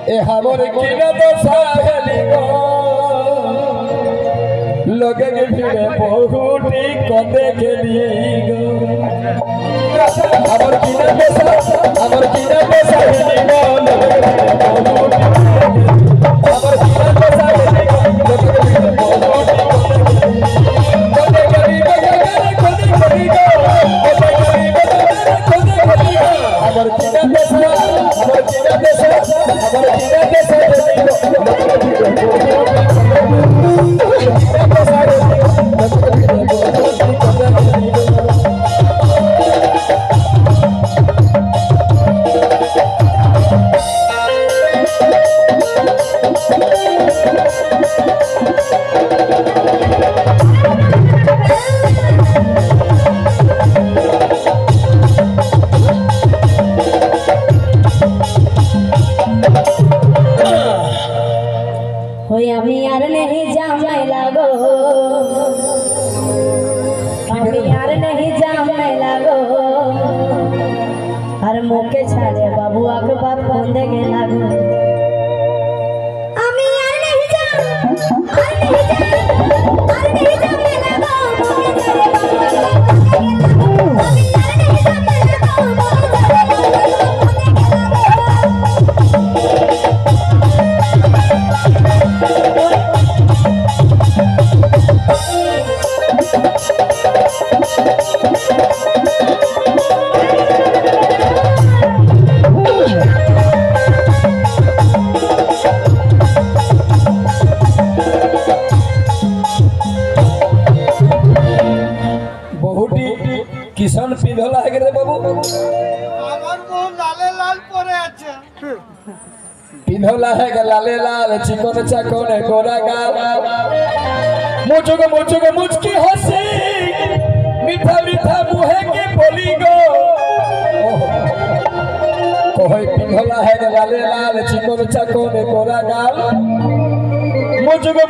এ হামর কিনা তো সাহেলি গো লগে ভিড়ে বহুটি কদে গেলি গো হামর কিনা তো সাহেলি গো লগে ভিড়ে বহুটি হামর কিনা তো সাহেলি গো লগে ভিড়ে বহুটি কদে গেলি গো কদে গেলি গো হামর কিনা তো আমি আর नहीं जामे लागो আমি আর नहीं जामे लागो আর মুখে ছাড়ে বাবু আগে বাত বন্ধে গে লাগো আমি আর नहीं जामे लागो किसान पिंधला है रे बाबू আমার বউ লালে লাল পরে আছে पिंधला है लाले लाल चिकन चाकन गोरा गाल मुझको मुझकी हंसी मीठा मीठा मुहे की बोली गो कोई पिंधला है लाले लाल चिकन चाकन गोरा गाल मुझको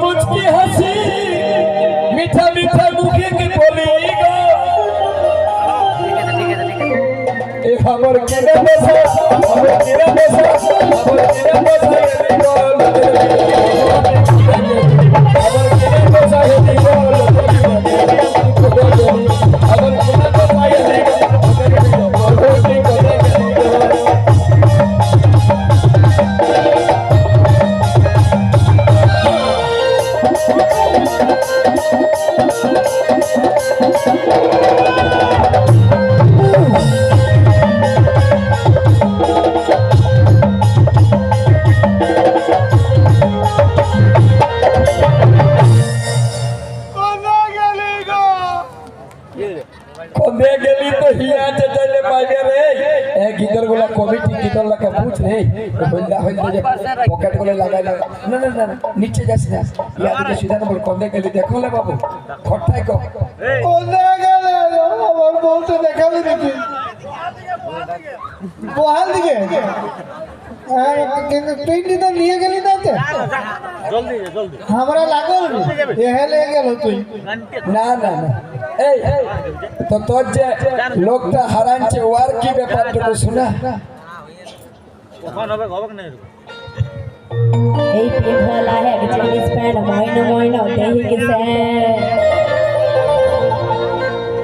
मुझकी हंसी मीठा मीठा मुहे की बोली गो हमर किना बसा हमर किना बसा हमर किना बसा ये बोल हमर किना बसा ये बोल हमर किना बसा ये दे गेली तो हिया जे चले पागे रे ए गिदर गोला कमिटी गिदर लगा पूछ रे तो बंदा होइल जे पॉकेट गोले लगाई ना ना ना नीचे जास ना या दिके सीधा नंबर कोंदे गेली देखो ले बाबू खटाई को কোনে গেলে আমার বউ তো দেখালি দেখি বহাল দিকে তুই তো নিয়ে গেলি না জলদি জলদি हमरा लागल এহে ले गेल তুই না না না এই তো তোর যে লোকটা হারানছে ওয়ার কি ব্যাপারটুকু শোনা ওখান হবে হবে না এই পিঁধলা है জিনিস প্যান্ট ময়না ময়না দেহি গেছে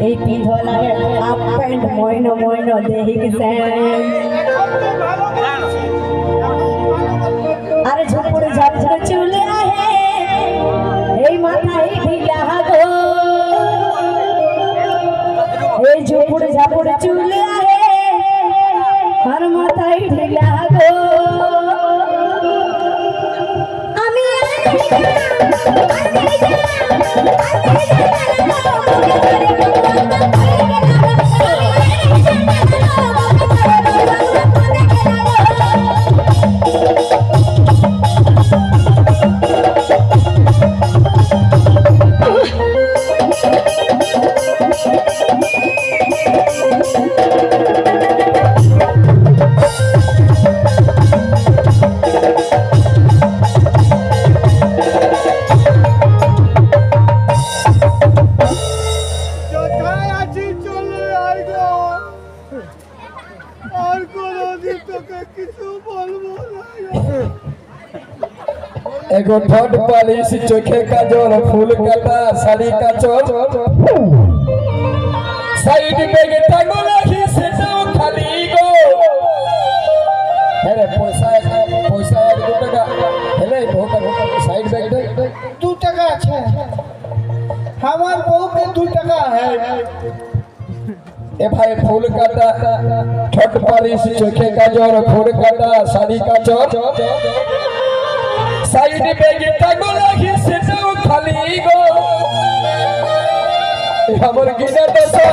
এই পিঁধলা है হাফ প্যান্ট ময়না ময়না দেহি গেছে আরে ঝুপুরে ঝাপঝুরে চুলে আহে এই মাথায় ঢিলা গো এই ঝুপুরে ঝাপুরে চুলে আহে আর মাথায় ঢিলা গো আমি एगो ठोट पालिश चोखे का जोर फूल काटा साड़ी का चोर साइड बैग टांगो लाही से जाओ खाली गो अरे पैसा 2 টাকা हेले बहुत साइड बैग दे 2 টাকা আছে हमार बहू के 2 টাকা है ए भाई फूल काटा ठोट पालिश चोखे का जोर फूल काटा साड़ी का चोर साइड बैग टांगो लाही से जाओ खाली गो हमर गिना पैसा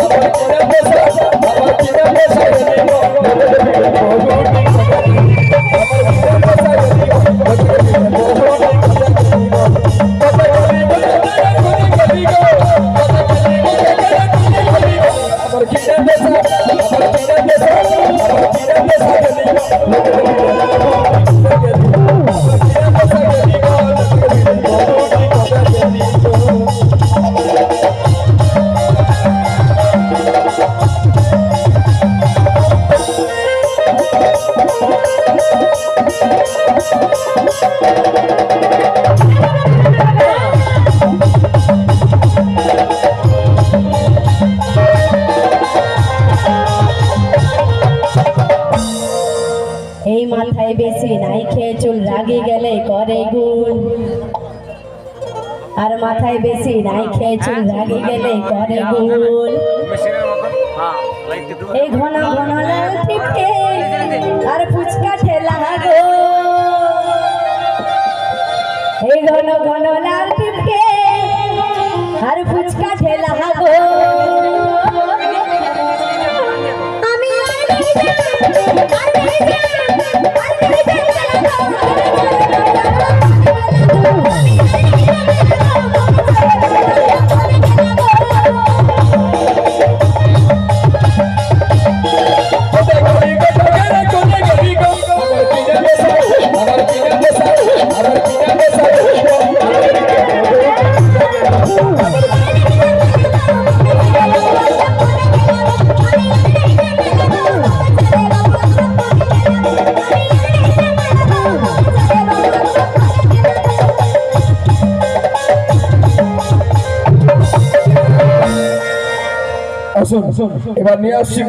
हमर गिना पैसा हमर गिना पैसा देखो हमर गिना पैसा এই মাথায় বেশি নাই খেয়ে চুল রাগে গেলে করে গুণ আর মাথায় বেশি নাই খেয়ে চুল রাগে গেলে করে গুণ এই ঘন ঘন লাল টিপকে আর ফুচকা ঠেলা গো এই ঘন ঘন লাল টিপকে আর ফুচকা ঠেলা গো আসুন এবার নিয়ে আসছি